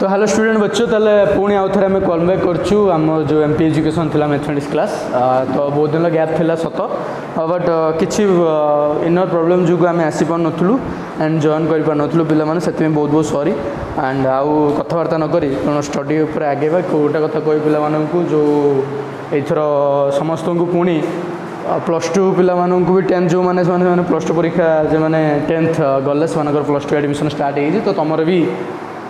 Hello student बच्चों ताले पुणी आउ थे आम कॉल बैक करछु आम जो एमपी एजुकेशन थिला मैथमेटिक्स क्लास तो बहुत दिन गैप थिला सत बट किसी इनर प्रोब्लेम जो आम आसी पार नथुलु एंड जॉइन कर पार नथुलु पिला माने सेति में बहुत बहुत सॉरी एंड आउ कथबार्ता न करी कौन स्टडी ऊपर आगेबा कोटा कथा कहि पिला माननकु जो एथर समस्त को पुणी प्लस टू पिला माननकु भी 10 जो माने प्लस टू परीक्षा जो माने 10th गले से प्लस टू एडमिशन स्टार्ट हो तो तुम भी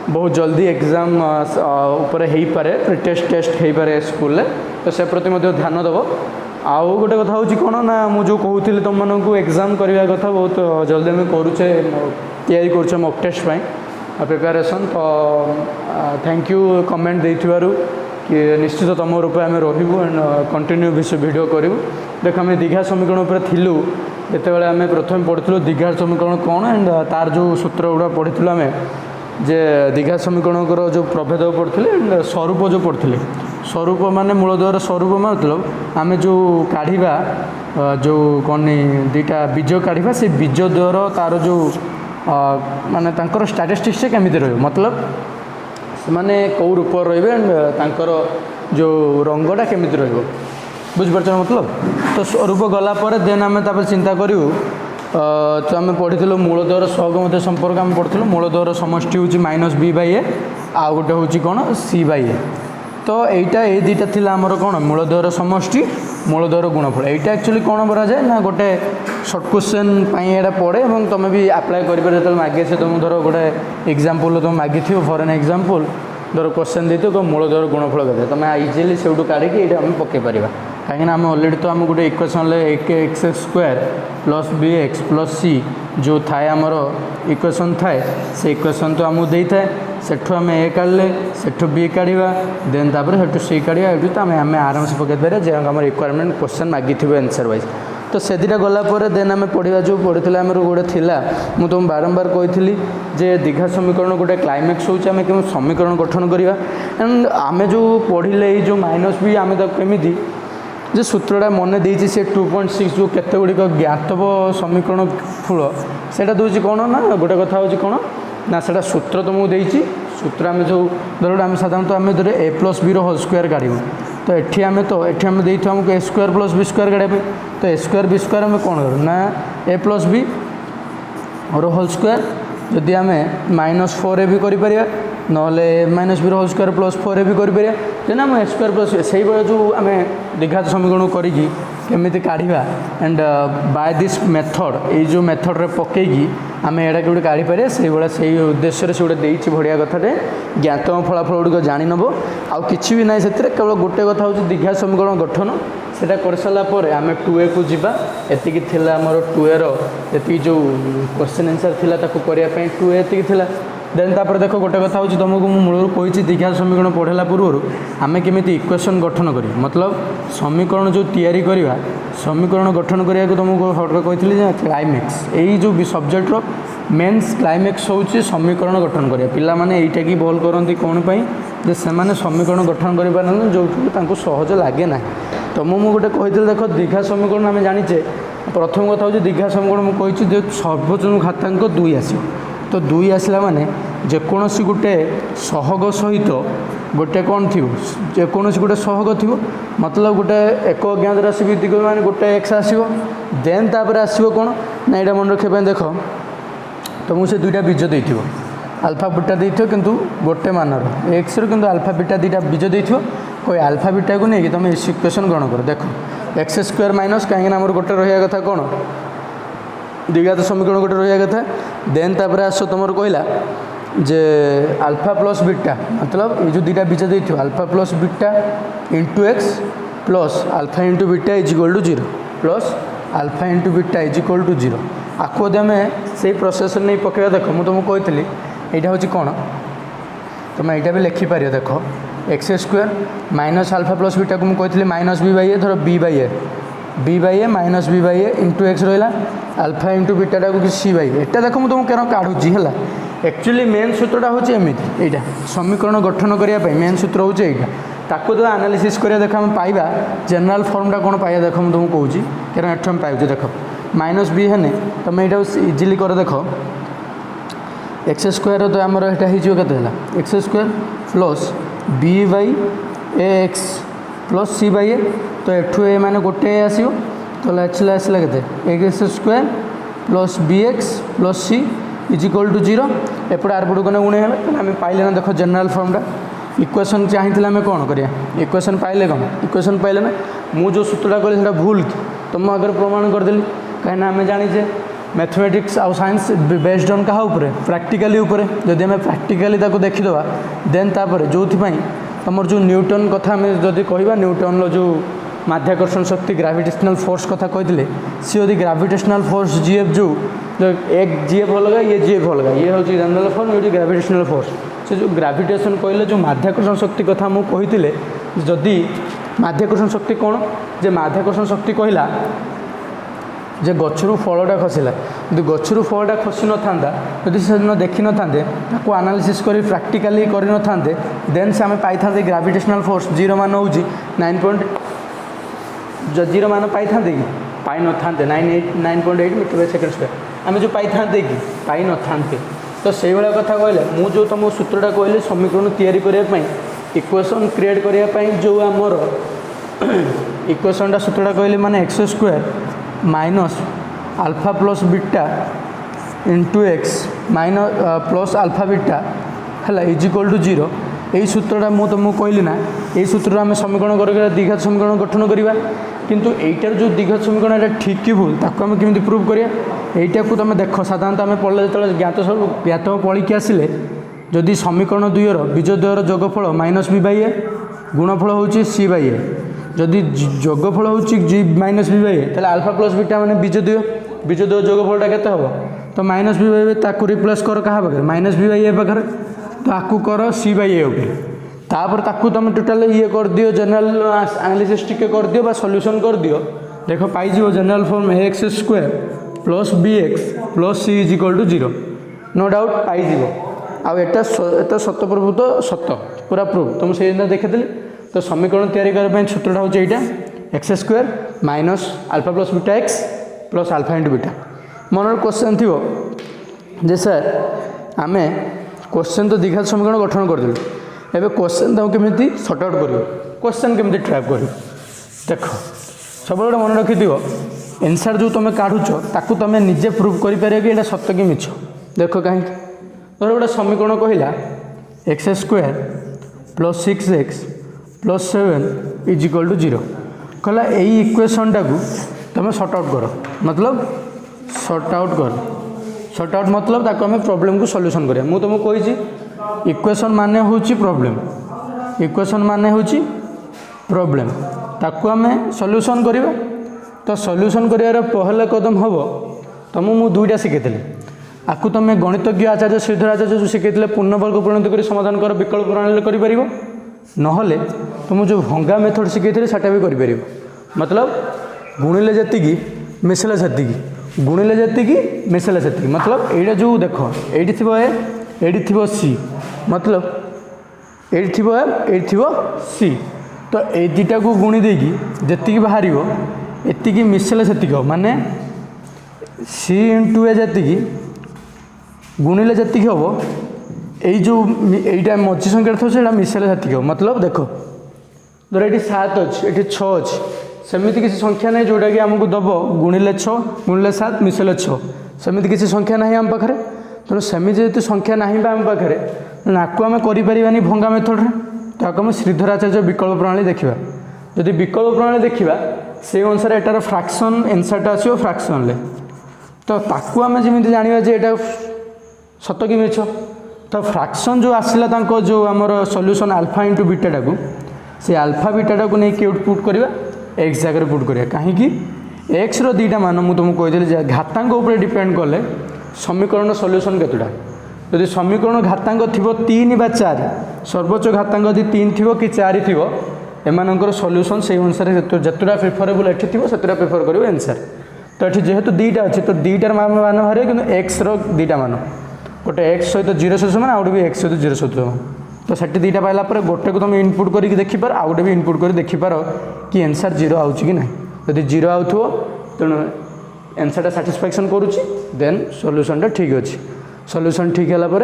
बहुत जल्दी एग्जाम ऊपर हो पारे टेस्ट हो पारे स्कूल तो से प्रति ध्यान देव आउ गोटे कथा हूँ कौन ना मुझे कहूली तुम मानक एग्जाम करवा कथा बहुत जल्दी आम करुचे तैयारी करुचे मॉक टेस्ट प्रिपरेशन तो थैंक यू कमेंट देथिबारु कि निश्चित तुम रूपे आम रही एंड कंटिन्यू वीडियो करूँ देख आम दीघा समीकरण पर थिलु जिते आम प्रथम पढ़ी दीघा समीकरण कौन एंड तार जो सूत्र गुड़ा पढ़ी आम जे दीघा समीकरण जो प्रभेद पढ़ते एंड स्वरूप जो पढ़ते स्वरूप माने मूलद्वार स्वरूप मतलब आम जो काढ़ा जो कौन दीटा बीज काढ़ा से बीज द्वार तार जो माने तांकर स्टैटिस्टिक्स केमिति रहिबो मतलब माने कौ रूप रहिबे एंड तांकर जो रंगटा केमिति रहिबो बुझिपारछ मतलब तो स्वरूप गला पर देन आम चिंता करूँ तो आम पढ़ी मूलद्वार सहग संपर्क आम पढ़ी मूलद्वार समष्टि हूँ माइनस बी बाई ए आउ गोटे हूँ कौन सी बाई ए तो यहीटा ये दुईटा थी आमर कौन मूलद्वार समष्टि मूलद्वार गुणफल यहीटा एक्चुअली कौन कराए ना गोटे सर्ट क्वेश्चन यहाँ पड़े और तुम भी आप्लाय कर जो मागे से तुम धर गोटे एग्जाम्पल तुम मागी फॉर एन एग्जाम्पल धर क्वेश्चन देते तो मूलद्वार गुणफल के तुम इजिली से काढ़ी ये आम पकई पार कहीं आम अलरेडी तो आम गोटे equation x square plus b x plus c जो थाए आमर इक्वेशन थाए से इक्वेशन तो आमको दे थाए सेठू आम ए काढ़ले सेठू बी काढ़ा देन तापर सेठू सी काढ़ा ये तो आम आराम से पकई पारे जो आम रिक्वायरमेंट क्वेश्चन मागी आंसर वाइज तो से दुटा गलापर देन आम पढ़ा जो पढ़ी आम गोटे थिला मु तुम बारंबार कही जे दीघा समीकरण गोटे क्लाइमेक्स होचे आम केवल समीकरण गठन करवा एंड आम जो पढ़ले जो माइनस भी आम केमी जो सूत्रटा मन देती से 2.6 जो केते गुड़िक ज्ञातव समीकरण फूल से दूसरी कौन ना गोटे कथा हूँ कौन ना से सूत्र तुमको देती सूत्र आम जो धर आम साधारणतः आम धर ए प्लस बी होल स्क्वायर काढ़ तो ये आम देखो आमको ए स्क्वायर प्लस बी स्क्वायर काढ़ा तो ए स्क्वायर बी स्क्वायर आम कौन करूँ ना ए प्लस बी और होल स्क्वायर जदि आम -4 भी करें नॉले minus b whole square plus 4 भी करें जेना आम स्क्वायर प्लस से जो आम दीघा समीकरण करी काढ़ा एंड बाय दिस मेथड ये जो मेथड रे पकईकी आम एटा गोटे काढ़ी पारे से भाया से उद्देश्य से गोटे बढ़िया कथाटे ज्ञातम फलाफल गुड़िक जानी नब आउ कि भी ना से केवल गोटे कथा हूँ दीघा समीकरण गठन सेटा कर सारापर आम 2a को जीवा एतिकी थिला आमर 2a री जो क्वेश्चन आंसर थिला ताको करने 2a एतिकी थिला देन तापर देख गोटे कथा हूँ तुमको मुझे मूल कही दीघा समीकरण पढ़ला पूर्व आम केमी इक्वेशन गठन करी मतलब समीकरण जो तैयारी करवा समीकरण गठन करने को तुमको हटके कही क्लाइमेक्स यही जो सब्जेक्टर मेन्स क्लाइमेक्स हूँ समीकरण गठन करा पिला माने एटा की भल करती कौन जे से समीकरण गठन कर जो सहज लगे ना तो मुझे गोटे कही देख दीघा समीकरण आम जाचे प्रथम कथा हूँ दीघा समीकरण मुझे कही सर्वोच्च घातांक 2 आसो तो 2 आसला माने जेकोसी गोटे सहग सहित गोटे कौन थी जेकोसी गोटे सहग थी मतलब गोटे एक अज्ञात राशि भित्तिक माने गोटे एक्स आसो देन तापर आसो कौन ना यहाँ मन रखा देख तो मुझे दुईटा बीज दे आल्फा बीटा दे किंतु गोटे मानर एक्स रु आल्फा बीटा दुईटा बीज दे कोई आल्फा बीटा को नहीं तुम इक्वेशन ग्रहण कर देख एक्स स्क्वायर माइनस कहीं आम गोटे रहा कथा कौन द्विघात समीकरण गोटे रहा कथा देन तापर आस तुम कहला जे आल्फा प्लस बीटा मतलब ये जो दुईटा बीज दे alpha plus beta into x plus alpha into beta is equal to 0 plus alpha into beta is equal to 0 आपको आम से प्रोसेस नहीं पकड़ा देख मुझे तुमको कही यहाँ हूँ कौन तुम यहाँ भी लिखिपार देख x square minus alpha plus beta को मुझे कही माइनस बी बाई ए धर b by a minus b by a into x रहा आल्फा इंटू बीटाटा को सी बाई एटा देख मुझे तुमको क्या काढ़ुची है एक्चुअली मेन सूत्रटा हूँ एमती यहाँ समीकरण गठन करने मेन सूत्र हूँ यहाँ ताको जो एनालिसिस करिया देख हम पाइबा जनरल फॉर्मटा कौन पाइबा देख मुझे तुमको कहूँ क्या एठू पाइबे देख माइनस बी है तुम यहाँ इजिली कर देख एक्स स्क्वायर तो आमर यहाँ होगा x square plus b by a x plus c by a तो एठू ए माने गोटे आसो तो आसला आसला के x square plus b x plus c is equal to 0 एपटे आरपट को गुणे आम पाइले ना देख जनरल फॉर्मटा इक्वेशन चाहिए आम कौन करिया इक्वेशन पाइले कौन इक्वेशन पाइले ना मु जो सूत्रटा कहली से भूल कि तो मुझे आगे प्रमाण करदेली कहीं आम जाचे मैथमेटिक्स आउ साइंस बेस्ड ऑन क्या उपरे प्रैक्टिकली उपरे जदि आम प्रैक्टिकली देखीदा देन तापर जो तुम जो न्यूटन कथा आम जदि कह न्यूटन जो माध्याकर्षण शक्ति ग्राविटेशनल फोर्स कथा कहते सी यदि ग्राविटेशनल फोर्स जीएफ जो एक जीएफ अलग ये जीएफ अलग ये हूँ जनरल फोर्स ये ग्राविटेशनल फोर्स से जो ग्राविटेशन कहले जो माध्याकर्षण शक्ति कथा मुझे कही जदि माध्याकर्षण शक्ति कौन जे माध्याकर्षण शक्ति कहला जे गचरू फलटा खसला यदि गचरू फलटा खसी न था यदि से दिन देखी न था आनालीसिस कर प्रैक्टिकली कर न था देन से आम पाई था ग्राविटेशनल फोर्स जीरो मान हूँ 9.0 मान पाई था कि पाई न था 9.8 मीटर बाय सेकेंड स्क्वायर आम जो पाई था कि पाई न था तो से भाया कथा कहले मुझे जो तुम सूत्रटा कहली समीकरण तैयारी करने इक्वेशन क्रिएट करने जो आमर इक्वेशनटा सूत्रटा कहली माने x square minus alpha plus beta into x minus plus alpha beta है इज इक्वल टू 0 यही सूत्रटा मुझे तुमको कहली ना यही सूत्र आम समीकरण कर द्विघात समीकरण गठन करवा किंतु एटार जो द्विघात समीकरण ये ठीक कि भूल ताको आम केमी प्रूव करिया एटा को तुम देख साधारणतः आम पढ़ले जो ज्ञात पढ़ी आसिले जदि समीकरण दुईर बीज द्वयर जोगफल माइनस बी बाई ए गुणफल हूँ सी बाई ए जदि जोगफल हूँ जी माइनस बी बाई ए ताहले अल्फा प्लस बीटा माने बीज द्वय जोगफलटा केते हबो तो माइनस बी बाई ए ताकू रिप्लेस कर क्या पाखे माइनस बी बाई ए पाखे तो आपको कर सी बाई ए उठे तापर ताकू तुम टोटाल ये कर दियो जनरल एनालिसिस टिके कर दियो बा सॉल्यूशन कर दियो देखो पाई जीवो general form x square plus b x plus c is equal to 0 no doubt पाई जीवो आ एटा सत प्रभुत सत पूरा प्रूफ तुम से देखी तो समीकरण तैयारी करने सूत्रटा हूँ यहाँ x square minus alpha plus beta x plus alpha into beta मन क्वेश्चन थी जे सर आम क्वेश्चन तो द्विघात समीकरण गठन करदेलु एवं क्वेश्चन तो केमी सर्ट आउट कर क्वेश्चन केमी ट्रैप कर देख सब मन रखी एनसर जो तुम काढ़ुच ताकू तुम निजे प्रूव कर कि सत्य कि मिछ देख कहीं धर गोटे समीकरण कहला x square plus 6x plus 7 is equal to 0 कहला यही इक्वेशनटा को तुम सर्ट आउट कर मतलब सर्ट आउट मतलब ताको आम प्रॉब्लम को सॉल्यूशन करिया मु तुमको कही इक्वेशन माने होची प्रॉब्लम ताको आम सॉल्यूशन करिया तो सॉल्यूशन करियार पहले कदम हम तुम मु दुईटा शिखी आपको तुम गणितज्ञ आचार्य श्रीधर आचार्य जो शिखी पूर्णवर्ग परिणत कर समाधान कर विकल्प प्रणाली कर नहले तुम जो भंगा मेथड शिखी सेटा भी कर मतलब गुणिले जी मिसले जी गुणिले जी मिसले जी मतलब ये जो देख ये थी ए ये थी सी मतलब ये थी ए ये थी सी तो ये दुटा को गुणी देगी जी बाहर एति मिसले से माने सी इंटू ए जी गुणिले जी हम यही मझी संख्या था मिसले से हम मतलब देख धर ये 7 अच्छे ये 6 अच्छे सेमती किसी संख्या ना जोटा कि आमको दब गुणिले 6 गुणिले 7 मिसले 6 सेमती किसी संख्या ना आम पाखे तेणु सेमती जो संख्या ना आम पाखे आपको आम कर भंगा मेथड तो आपको आम श्रीधर आचार्य विकल्प प्रणाली देखा जदि विकल्प प्रणाली देखा से अनुसार एटार फ्रैक्शन एनसरटा आसो फ्रैक्शन तो ताकू आम जमी जाना यहाँ सत कि मिछ तो फ्रैक्शन जो आसला जो आमर सॉल्यूशन अल्फा इंटू बीटाटा को से अल्फा बीटाटा को नहीं क्यों पुट करवा एक्स जगह पुट करिया कहीं एक्स रीटा मान मुझे तुमको कही घातांक उपर डिपेंड कले समीकरण सॉल्यूशन केतोटा यदि समीकरण घातांक थी 3 बा 4 सर्वोच्च घातांक यदि 3 थी कि 4 थी एमानकर सॉल्यूशन से अनुसार जतटा प्रिफरेबल एठी थी से प्रिफर कर आंसर तो ये जेहेतु दुईटा अच्छे तो दुईटार मान बाहर कि एक्स दुईटा मान गोटे एक्स सहित 0 सहित मान आउटे भी एक्स सहित 0 सहित तो सेठी दुईटा पाइला गोटे को तुम इनपुट करके देखिपार आउ गोटे भी इनपुट कर देखिपार कि आंसर 0 आउची कि ना यदि 0 आउथो तेणु आंसरटा साटिस्फैक्शन करुच्ची देन सॉल्यूशनटा ठीक अच्छे सॉल्यूशन ठीक है पर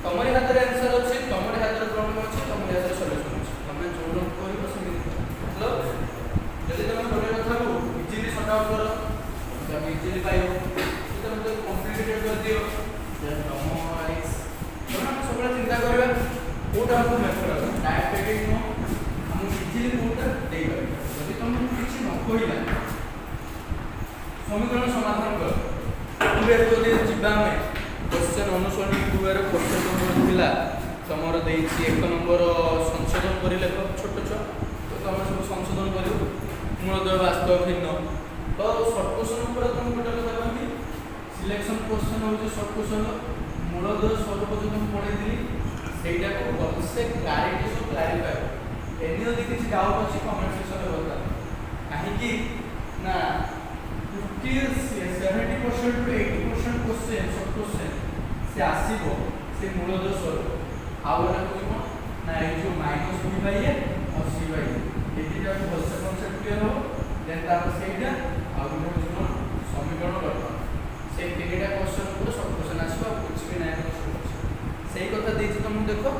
तुम्हारे हाथ में आंसर अच्छे तुम्हारे हाथ में प्रॉब्लम अच्छे तुम्हारे हाथ में सॉल्यूशन अच्छे तुम जो लोग कर मतलब जब तुम गोटे कथा को इजिली सॉर्ट आउट करो तुम इजिली पाइब तुम तो कॉम्प्लिकेटेड कर दियो तुम एक्स तुम सब चिंता करबा कोटा हमको मेथड डायरेक्ट नो हम इजिली कोटा दे कर यदि तुम किसी न कहला समीकरण समाधान कर पूरे तो दे जिबा में क्वेश्चन अनुसरण दुआर क्वेश्चन नंबर थिला तमर देछि 1 नंबर संशोधन करि लेख छोट छ तो तम सब संशोधन करियो मूलद्रव्य वास्तव भिन्न तो शॉर्ट क्वेश्चन ऊपर तुम गोटे कथा कहबी सिलेक्शन क्वेश्चन हो जे शॉर्ट क्वेश्चन मूलद्रव्य स्वरूप जो तुम पढै दिली सेटा को बलसे क्लैरिटी सो क्लैरिफाई एनी यदि किछि डाउट अछि कमेंट सेक्शन रे बता काहे कि ना 70% to 80% क्वेश्चन सब क्वेश्चन से आसीबो से मूलद्रव्य स्वरूप आउ एटा को ना ए जो माइनस b बाय a और c बाय a एटा को बलसे कांसेप्ट क्लियर हो देन तापर सेटा आउ एटा को समीकरण करबा से तीनटा क्वेश्चन ऊपर सब क्वेश्चन आसीबो कुछ भी नै सही कथा देछि तुम देखो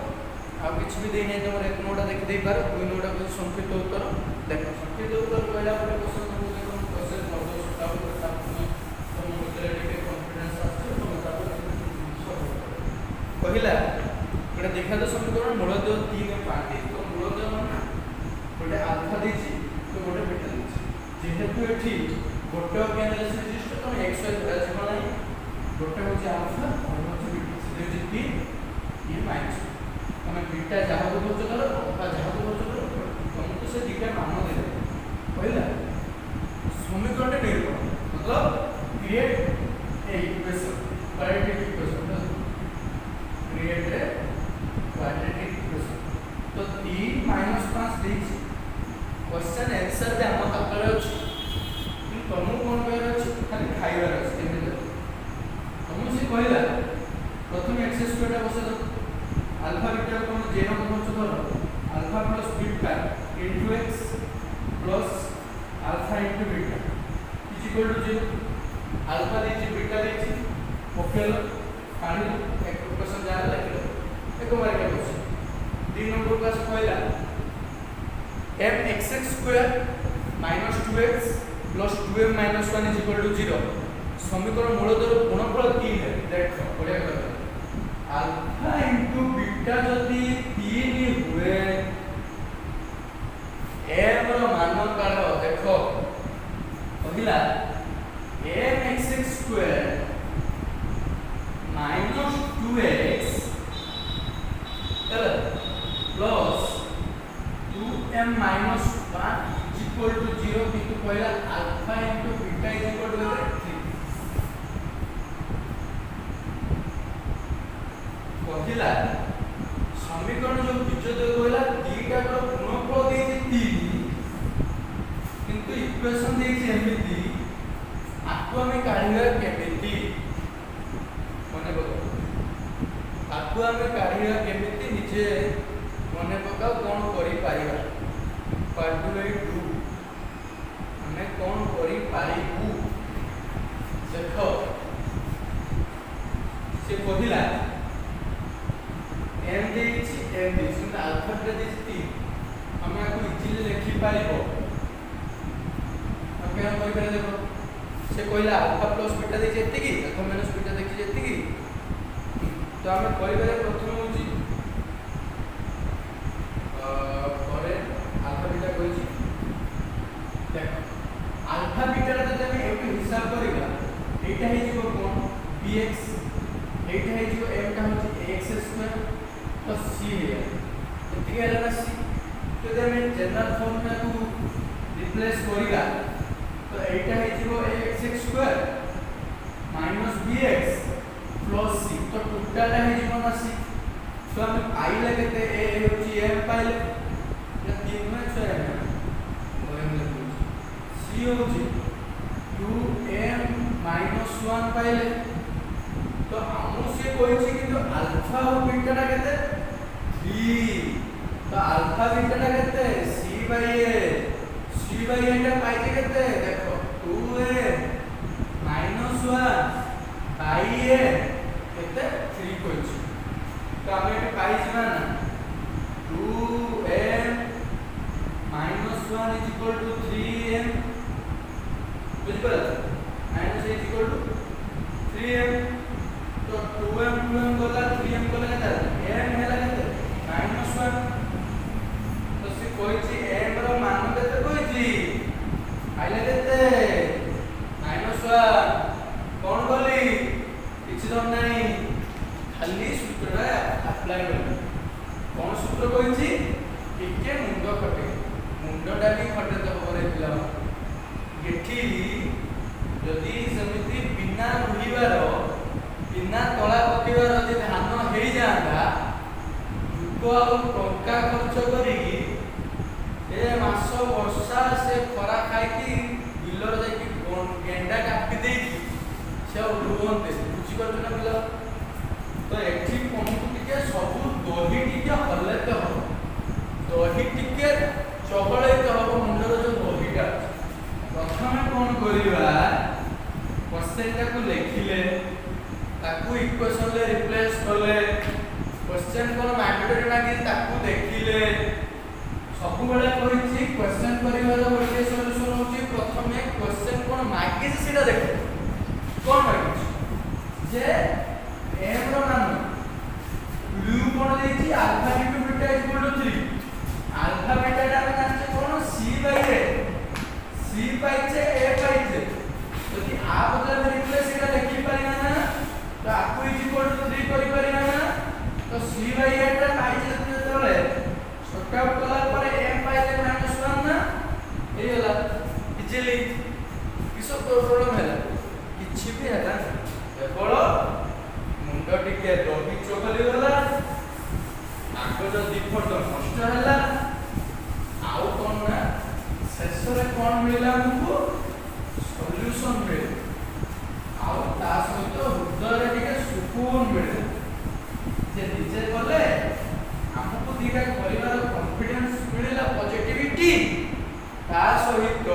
आ कुछ भी दे नै तुम एक नोटा देख दे पार कोई नोटा को संक्षिप्त उत्तर देखो संक्षिप्त उत्तर कहला पर क्वेश्चन तुम देखो क्वेश्चन मॉडल सटाव करता तुम भीतर टिके कॉन्फिडेंस आछे तुम तापर कहला एटा देखा तो समीकरण मूलद्रव्य 3 और 5 दे तो मूलद्रव्य माने गोटे अल्फा देछि तो गोटे बीटा देछि जेहेतु एठी गोटे अज्ञात राशि विशिष्ट तो x y धरा जिवो नाही गोटे होछि अल्फा और होछि बीटा से देछि 3 ये माइनस तमे बीटा जहाँ को बोलछ करो अल्फा जहाँ को बोलछ करो तुमको से बीटा मान दे कहला समीकरण निर्माण मतलब create a equation quadratic equation create a quadratic equation तो 3 - 5 देछि क्वेश्चन आंसर दे हम तकले अछि तुमको कोन कहर अछि खाली खाइबार अछि केने तुम से कहला प्रथम x स्क्वायर बसे दो अल्फा बीटा को जे हम बोलछ करो alpha plus beta into x plus alpha into beta is equal to 0 alpha देछि बीटा देछि ओकेल काढी एक क्वेश्चन जा लिखलो एक बार के क्वेश्चन 3 नंबर का कहला mx square - 2x plus 2m - 1 is equal to 0 समीकरण मूलद्रव्य गुणफल 3 है देखो बढ़िया कर अल्फा इनटू बीटा जदी 3 हुए m रो मान काढो देखो पहिला mx square - 2x plus 2m - 1 is equal to 0 किंतु पहिला alpha into beta is equal to 3 पहिला समीकरण जो बीजों कहला दीटा को गुणफल देछि 3 किंतु इक्वेशन देछि एमिति आको हमें काढिबा केमिति मने पकाओ आको हमें काढिबा केमिति निजे मने पकाओ कोन करि पारिबा पार्टुले डू हमें कोन करि पारिबू देखो से पहिला m देछि m देछि त अल्फा रे देछि 3 हमें आको इजिली लिखि पारिबो ओके हम कहि करे देखो से कहला अल्फा प्लस बीटा देछि एति की अल्फा माइनस बीटा देखि एति की तो हमें कहि करे प्रथम होछि करे अल्फा बीटा कहिछि देखो अल्फा बीटा रे जदि हम एक हिसाब करिबा एटा हे जिवो कोन bx एटा हे जिवो m का होछि x स्क्वायर प्लस c है एति के ना c तो जब मैं जनरल फॉर्मूला को रिप्लेस करिगा तो एटा हे जिवो x square - bx plus c तो टोटल हे जिवो ना c तो हम पाइले केते ए होची m पाइले या 3 में 6 m m लिखु c होची 2m - 1 पाइले तो हमु से कोइची कि तो अल्फा और बीटा टा केते 3 तो अल्फा बीटा टा केते c by a टा पाइजे केते देखो 2m - 1 by a केते 3 कोइची तो हम एटा पाइजिबा ना 2m - 1 = 3m बुझिपला minus a = 3m तो 2m गला 3m गला केते m हैला केते -1 तो से कोइची m रो मान केते कोइची आइले केते -1 कोन बोली किछि दम नाही खाली सूत्रटा अप्लाई कर कोन सूत्र कोइची टिके मुंडो खटे मुंडोटा भी खटे तो करे पिला एठी जदी समिति बिना रुहिबार बिना तळा पकेबार जे धान हेई जांदा जुको आ टंका खर्च करी ए मास वर्षा से खरा खाई की बिलर जाई की गेंडा कापी देई से रुहंते बुझी कर ना पिला तो एठी कोनकु टिके सब दही टिके हलते हो दही टिके चबळैते हो मुंडर जो दहीटा प्रथमे कोन करिबा क्वेश्चन को लिखिले ताकू इक्वेशन ले रिप्लेस करले क्वेश्चन कोन मैथड ना कि ताकू देखिले सब बेले कहिछि क्वेश्चन करिवार गोटे सॉल्यूशन होछि प्रथमे क्वेश्चन कोन मागि सेटा देख कोन मागि जे m रो मान u कोन देछि अल्फा * बीटा = 3 अल्फा बीटा टा हम जानछे कोन c by a c पाइछे a पाइछे यदि आ बदला में रिप्लेस एटा लिखि पारिना ना तो आकु = 3 करि पारिना ना तो c by a टा पाइछे जेतले शॉर्ट आउट कला पर m पाइले -1 ना ए होला इजिली किसो प्रॉब्लम हैला किछि भी हैला केवल मुंड टिके दही चोगली गला कागज दिफट नष्ट हैला आउ कोन ना शेष रे कोन मिला हमको सॉल्यूशन मिले आउ ता सहित हृदय रे टिके सुकून मिले जे निजे बोले हमको दीटा परिवार कॉन्फिडेंस मिलेला पॉजिटिविटी ता सहित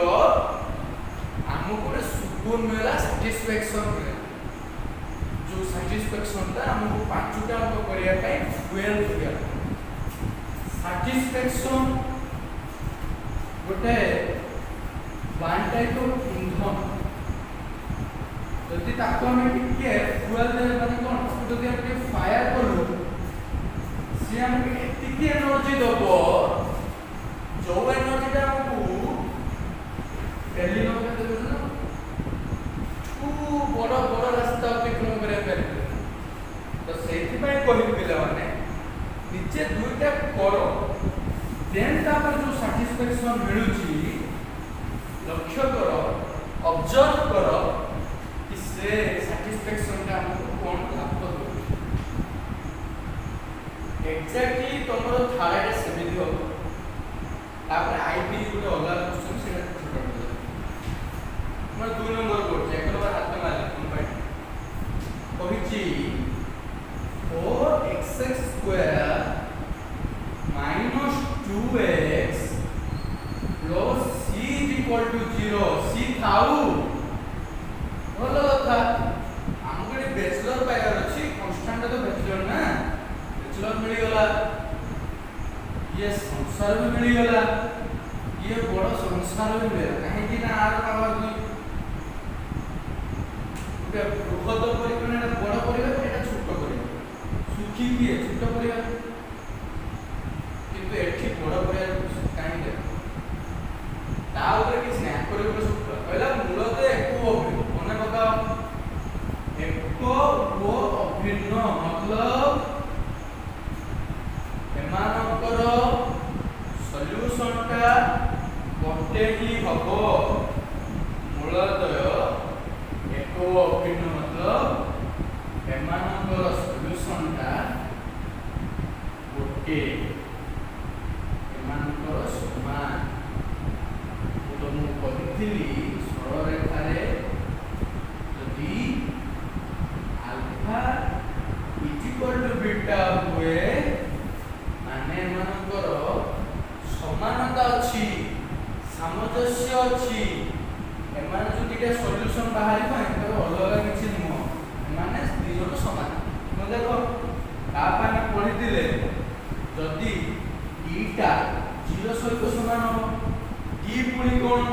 हमको सुकून मिला सैटिस्फैक्शन मिले जो सैटिस्फैक्शन ता हमको पांचटा अंक करिया पई 12 दिया सैटिस्फैक्शन गोटे वन टाइप ऑफ इंधन जदि ताको हम टिके फ्यूल दे माने कोन जदि हम टिके फायर करू से हमके एतिकी एनर्जी दबो जो एनर्जी ता हमको दिल्ली नो के देबो ना तू बड़ बड़ रास्ता अतिक्रमण करे पारे तो सेति पय कहि पिला माने निचे दुईटा करो देन ता पर जो सैटिस्फैक्शन मिलुची लक्ष्य करो ऑब्जर्व करो कि से सैटिस्फैक्शन का हमको कोन लाभ दो एग्जैक्टली तमरो थाळाटे सेमिति हो तापर आईपी गुटे अलग क्वेश्चन से छोटा मैं 2 नंबर कोड एक नंबर हाथ में मारे कोन पाई कहिची 4x² - 2x plus c = 0 c थाउ बोलो था हमके बैचलर पाइबार अछि कांस्टेंट तो बैचलर ना बैचलर मिली गला ये संसार में मिली गला ये बड़ संसार में मिले काहे कि ना आर पावर दुई के बृहत परिमाण बड़ परिवार एटा छोट परिवार सुखी किए छोट परिवार किंतु एठी बड़ परिवार काहे दे ता ऊपर किछ नै करे ऊपर सूत्र पहिला मूल तो एको अभिन्न मने पकाओ एको वो अभिन्न मतलब एमानकर सॉल्यूशन टा गोटे ही हबो मूलतय एको अभिन्न मतलब एमानकर सॉल्यूशन टा ओके एमानकर समान तो मु कहिथिली सरल रेखारे यदि alpha is equal to beta हुए माने एमानकर समानता अछि सामंजस्य अछि एमान जो दिटा सॉल्यूशन बाहरी पाए तो अलग किछि नुह एमाने दुई जन समान न देखो का पाने पढि दिले जदि ईटा 0 सहित समान हो डी पुणी कोन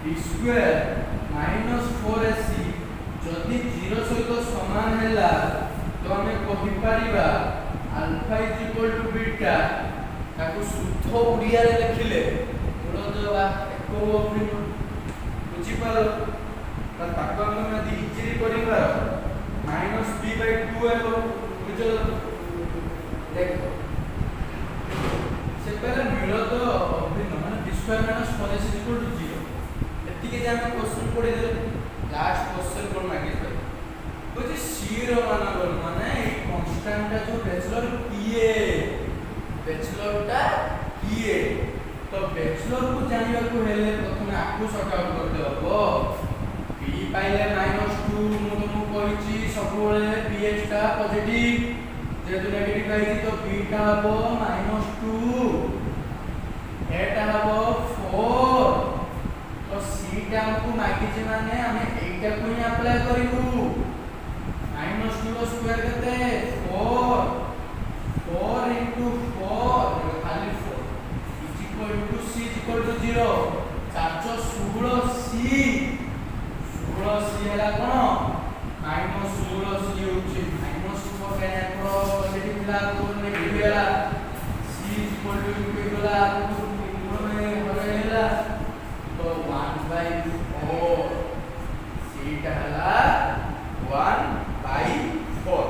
d स्क्वायर माइनस 4ac जदि 0 सहित समान हैला तो हमें कहि परिबा alpha is equal to beta ताको शुद्ध उड़िया रे लिखिले मूलदवा एको बुझी पालो ताको हम यदि इजिली करिबा -b/2 है बुझो देखो से पहले मिलत अभिन्न माने d square minus 4ac is equal to 0 एति के हम क्वेश्चन पढि दे लास्ट क्वेश्चन कोन मागे छै बुझी c रो मान माने कांस्टेंट का जो बैचलर किए बैचलर टा किए तो बैचलर को जानिबा को हेले प्रथमे आकु सॉर्ट आउट कर देबो b पाइले -2 मु तुमको कहिची सबोले ph टा पॉजिटिव जेतु नेगेटिव आइची तो b टा हबो -2 a टा हबो 4 तो c टा हमको मागिची माने हमें एटा को ही अप्लाई करिवु -2 स्क्वायर केते 4 into 4 खाली 4 is equal to c is equal to 0 416c 16c हैला कोन -16c होची -4 के आपरो पॉजिटिव ला तो नेगेटिव हैला c is equal to equal तो में होरेला तो 1/4 c का हैला 1/4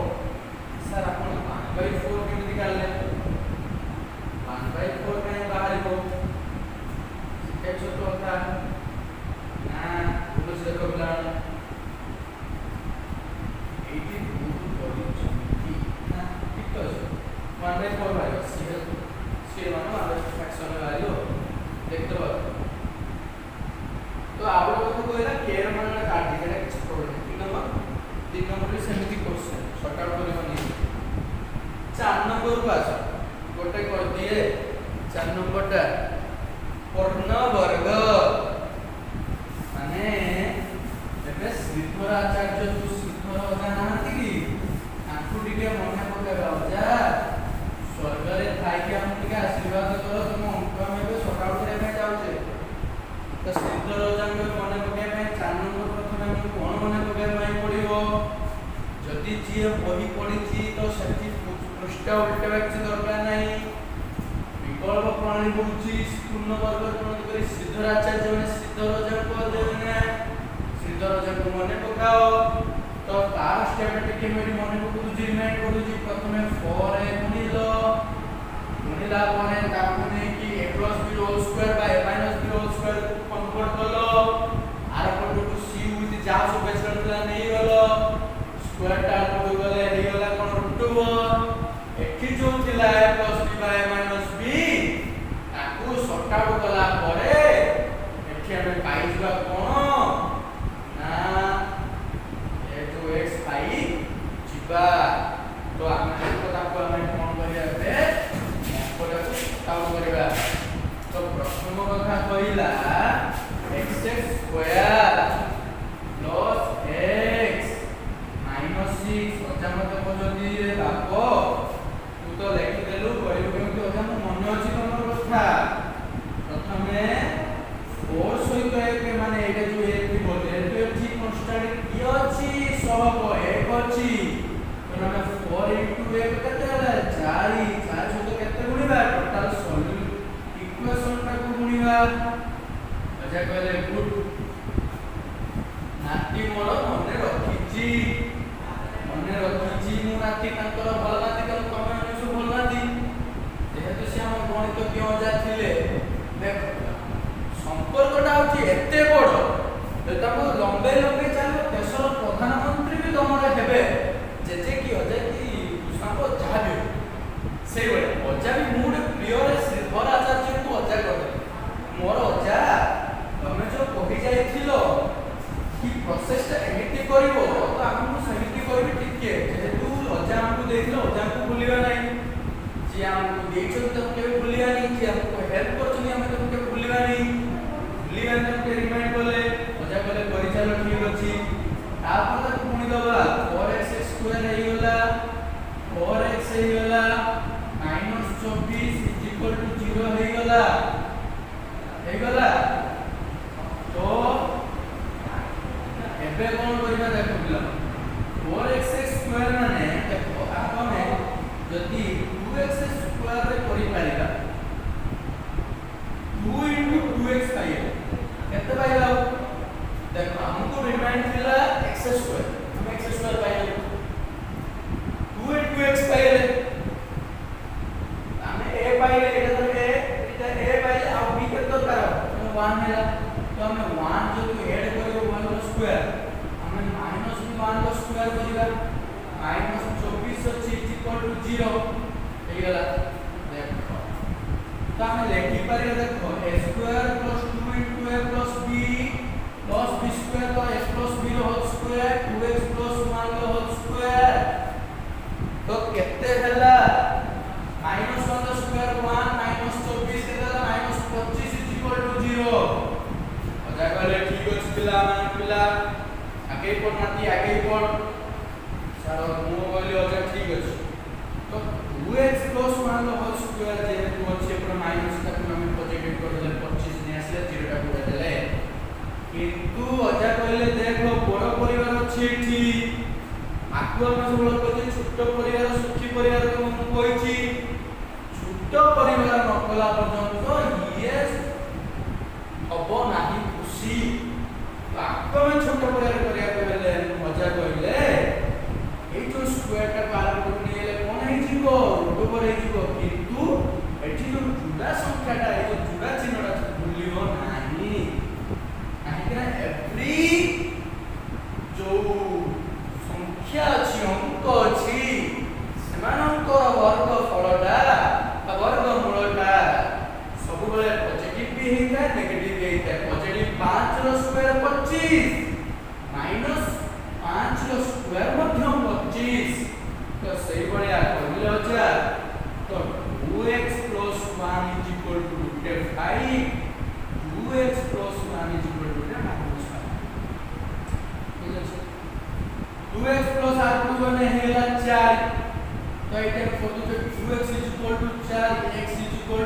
सर अपन 1/4 के निकाल ले 1/4 का बाहर को एक छोटा था ना वो से को प्लान 80 बड़ी छोटी ना ठीक है 1/4 आयो सी मानो आवे फ्रैक्शन आयो देखते हो तो आप लोग को कहला केयर मानना काट दिया किछ प्रॉब्लम 3 नंबर सेमिति क्वेश्चन शॉर्ट आउट करबनी 4 नंबर को आस गोटे कर दिए 4 नंबर टा पूर्ण वर्ग माने एबे श्रीधर आचार्य जो श्रीधर जानाती कि आंखु टिके मने पकेबा जा स्वर्ग रे थाई के हम टिके आशीर्वाद करो तुम अंक में बे शॉर्ट आउट रे में जाउ छे तो श्रीधर जांगे मने पके में 4 नंबर प्रथमे हम कोन मने पके में पड़िबो जदि जे बही पड़ीची तो सेठी पृष्ठ उल्टा କିଛି ଦରକାର ନାହିଁ विकल्प प्रणाली होची पूर्ण वर्ग प्रणाली करी श्रीधर आचार्य ने श्रीधर जंको देने श्रीधर जंको मने पकाओ तो तार स्टेप टिके मेरी मने को तुझी रिमाइंड करू जी प्रथमे 4 ए गुणिला परे ताकू ने कि a + b whole square by a - b whole square convert कलो आर इक्वल टू c विथ जा सब बेचल ला नहीं गलो स्क्वायर टा को गले हे गला कोन रूट एठी जो थिला a + b बाय -b ताकू शॉर्ट आउट कला परे एठी हम पाई जबा कोन ना ए जो x पाई जिबा तो हम ताकू हम कोन करिया बे कोटा को शॉर्ट आउट करिबा तो प्रथम कथा कहिला x² + x -6 अजामत पजदी रे बापो तू तो लेखि देलु करियो केमति अजाम मन अछि तमर कथा प्रथमे 4 सहित एक माने एटा जो एक बोले तो एठी कांस्टेंट की अछि सहक एक अछि तो माने 4 * 1 केते होला 4 4 सहित केते गुणिबा टोटल सॉल्यूशन इक्वेशन टा को गुणिबा अजा कहले गुड नाटी मोर मने रखिची मु नाती तांकर भल नाती कम तमे अनुसु भल नाती जेहेतु से हम गणित क्यों जाथिले देखो संपर्कटा होची एते बड़ जे तम लंबे लंबे चालो देशर प्रधानमंत्री भी तमरे हेबे जे कि अजे कि सांप जहा भी से बड़े अजा ଦେଇଥିଲେ ଅଜାଙ୍କୁ ଭୁଲିବା ନାହିଁ। ଯିଏ ଆମକୁ ଦେଇଛନ୍ତି ତାକୁ କେବେ ଭୁଲିବା ନାହିଁ, ଯିଏ ଆମକୁ ହେଲ୍ପ କରୁଛନ୍ତି ଆମେ ତାକୁ କେବେ ଭୁଲିବା ନାହିଁ। ଭୁଲିବା ତାକୁ ରିମାଇଣ୍ଡ କଲେ ଅଜା କଲେ କରିଚାଲ ଠିକ ଅଛି। ତାପରେ ତାକୁ ପୁଣି ଦବା 4x² ହେଇଗଲା 4x ହେଇଗଲା -24 0 ହେଇଗଲା ତ ଏବେ କଣ କରିବା ଦେଖ ପିଲା 4x² ମାନେ ଦେଖ ଆମେ ଯଦି 2x² ରେ କରି ପାରିବା 2 * 2x पाइबा केते पाइबा देखो हमको रिमाइंड थिला x² हम x² पाइले 2 * 2x पाइले हमें a पाइले एटा तो a पाइले आ b के तो करो 1 हैला तो हमें 1 जो तू ऐड करियो 1 रो स्क्वायर हमें -1 रो स्क्वायर करिवा -24 अछि = 0 हे गेला देखो तो हमें लेखि पारिया देखो a² + 2 * a + b + b² तो a + b रो होल स्क्वायर 2x + 1 रो होल स्क्वायर तो केते हैला -1 रो स्क्वायर 1 -24 के देला -25 = 0 अजा कहले ठीक अछि पिला आगे पढ़ सारो मो कहले अजा ठीक अछि तो 2x + 1 रो होल स्क्वायर जे अछि पर माइनस का हम पॉजिटिव कर देले 25 ने आसे 0 टा पूरा देले किंतु अजा कहले देखो बड़ परिवार अछि एठी आकु हम सब कहले छोट परिवार सुखी परिवार को हम कहिछि छोट परिवार नकला पर्यंत यस हबो नाही खुशी आकु में छोट परिवार करिया कहले मजा कहले ए जो स्क्वायर टा पालन करनी हेले कोन हे जीवो रूट पर हे जीवो किंतु एठी जो जुड़ा संख्या टा ए जो जुड़ा चिन्हटा भूलियो नाही काहेकि एवरी जो संख्या अछि अंक अछि सेमानंकर वर्ग फलटा वर्ग मूलटा सब बेले पॉजिटिव भी हेता नेगेटिव भी हेता पॉजिटिव 5 रो स्क्वायर 25 -5 रो स्क्वायर मध्य 25 तो सही बढिया कहले अच्छा तो 2x + 1 = 5 2x + 1 = -5 ठीक আছে 2x + r2 बने हेला 4 तो एटा फोटो जो 2x = 4 x =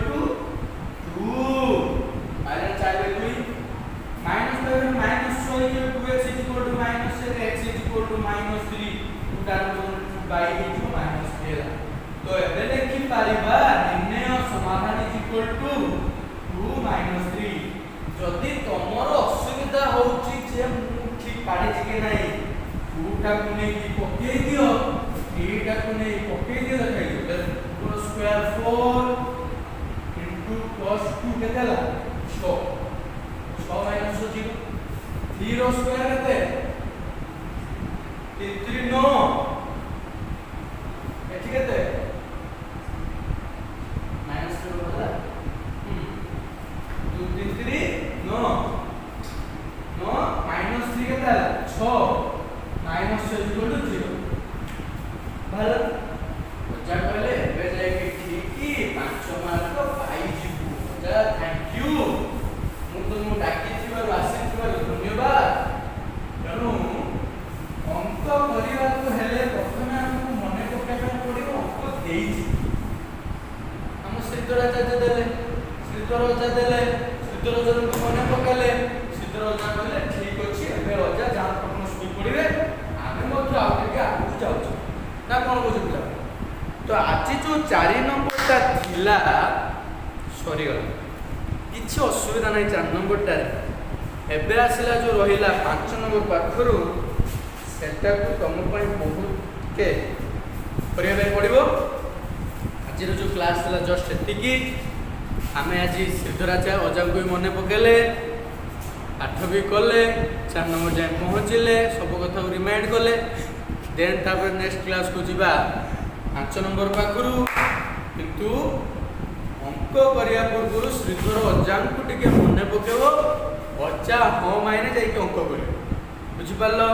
2 आरे 4 / 2 माइनस में -6 के 2x = -6 x = -3 उतार बाई जो -13 तो एबे देखि पारिबा निर्णय समाधान = 2 -3 जदि तमरो असुविधा होउची जे मु ठीक पाडी कि नै 2 टा को नै की पके दियो 3 टा को नै पके दियो देखाइ तो स्क्वायर 4 + 2 केतेला 6 -0 3 रो स्क्वायर केते 3 3 9 एठी केते -2 होला 2 3 3 9 -3 केतेला 6 -6 = 0 भल जा कहले एबे जाय के ठीक 5 मार्क पाई जिबु जा थैंक यू मु तुमु डाकी थिबार आसी थिबार धन्यवाद तेणु अंक करिवा को हेले प्रथमे हमकु मने पकाइबा पड़िबो अंक देइछि हम सिद्धराचार्य देले सिद्धराचार्य को मने पकाले सिद्धराचार्य कहले ठीक अछि एबे अजा जा प्रश्न सुनि पड़िबे आमे मत आउ के आगु जाउछ ना कोन बुझु तो आज जो 4 नंबरटा थिला सरी गला किछि असुविधा नै 4 नंबरटा एबे आसिला जो रहिला 5 नंबर पाखरु सेटा को तुम पई बहुत के करिया पड़िबो आज जो क्लास थिला जस्ट एतिकी आमे आज सिद्धराचार्य अजा को मने पकेले पाठ भी कले 4 नंबर जाए पहुँचले सब कथा रिमाइंड कले देन तापर नेक्स्ट क्लास को जीवा 5 नंबर पाखरु किंतु अंक करिया पूर्व श्रीधर अजा को टिके मने पकेबो अजा हाँ मायने जाई अंक करियो बुझि पारलो।